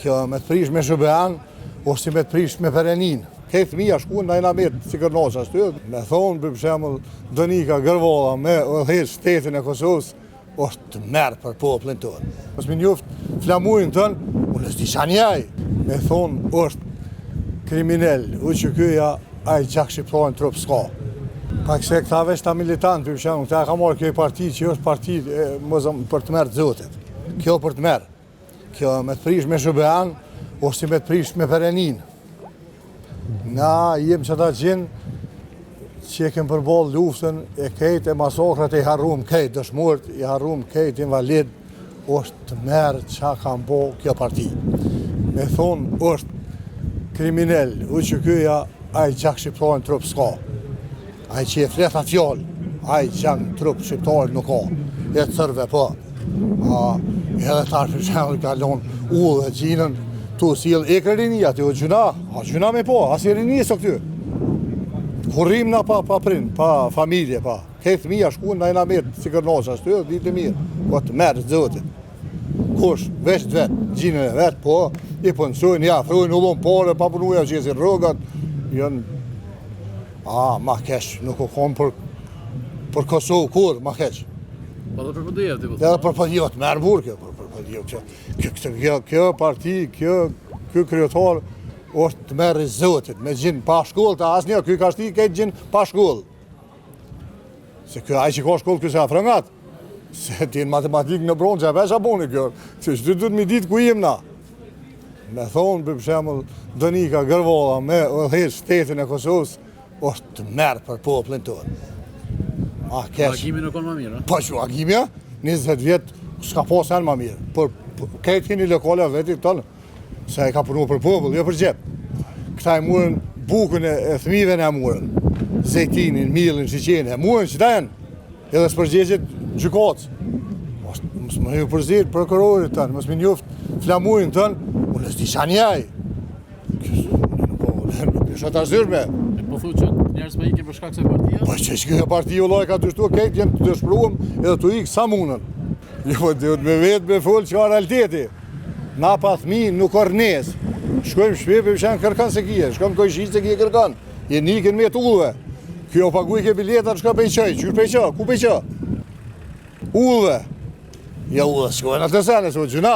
Kjo me të prish me Shëbean, ose si me të prish me Perenin. Këtë mija shkuën në ina mirë si kërnoqa shty. Me thonë, për shembull, Donika Gërvolla me udhëheq shtetin e Kosovës, është të merë për poplin tonë. Mos më njoft flamujnë tënë, unë s'di shanjaj. Me thonë, është kriminell, u që këja ai gjak shqiptarën trup s'ka. Pak se këta veç ta militant, për shembull, këta ka marrë kjo parti që është parti për të merë të zotit. Kjo për të merë. Kjo me të prish me Shëbean, ose si me të prish me Perenin. Na jem që ta gjenë që e kem përball luftën e kejt e masakrat e harrum kejt dëshmorët, i harrum kejt invalid, është të merë që kam bo kjo parti. Me thonë, është kriminell, u që këja ai gjak shqiptarën trup s'ka. Ai që e fleta fjallë, ai gjak trup shqiptarën nuk ka. E të sërve po. Edhe tash për shembull kalon u dhe gjinën, tu sill e rinia, ti o gjuna, gjuna me po, as i rinia së këty. Kurrim na pa prind, pa familje, pa. Këtë mija shkuën në ina mirë si kërnoqa shty, ditë mirë, po të merë zotit. Kush, veç të vetë, gjinën e vetë, po, i pënsojnë, ja, frujnë ullon pare, pa punuja që jesin rrogat, jënë, ma keq, nuk u konë për Kosovë, kur, ma keq. Po dhe për pëdijevë, ti Edhe për pëdijevë, të merë burë kjo, për pëdijevë. Kjo parti, kjo kryetar, është të merë i zotit, me gjinë pa shkollë, ta asë një, kjo ka shti këtë gjinë pa shkollë. Se kjo aj që ka shkollë, kjo se a frëngat. Se ti në matematikë në bronë, që e veç a boni kjo, që që du të mi ditë ku jem na. Me thonë, për shembull, Donika Gërvolla me udhëheq shtetin e Kosovës, është të merë për poplin tonë. Agimi nuk konë më mirë, Po që agimja, 20 vjetë, s'ka pasë më mirë. Por këtë hini lokale vetit tonë, se e ka punu për popull, jo për gjep. Këta e murën bukën e thmive në e murën, zejtinin, milin, shiqenin, e murën që ta janë, edhe së përgjegjit gjykatës. Mësë më një përzirë prokurorit tënë, mësë më njoft flamujnë tënë, unë s'di shanjaj. Nuk është ata zyrme. Po thu që njerës për ikin për shkak se partia? Po që kjo partija loj ka të shtu, kejtë jenë të dëshpruëm edhe të ikë sa munën. Jo, dhëtë me vetë me full që ka realiteti. Na pa thmi nuk ornes. Shkojmë shpje për shenë kërkan se kje, shkojmë koj shqit se kje kërkan. Je nikin me të ullve. Kjo paguj ke biletat shka pe i qëj, qysh pe i qëj, ku pe i qëj? Ullve. Ja ullve, shkojnë atë të sene, se o gjuna.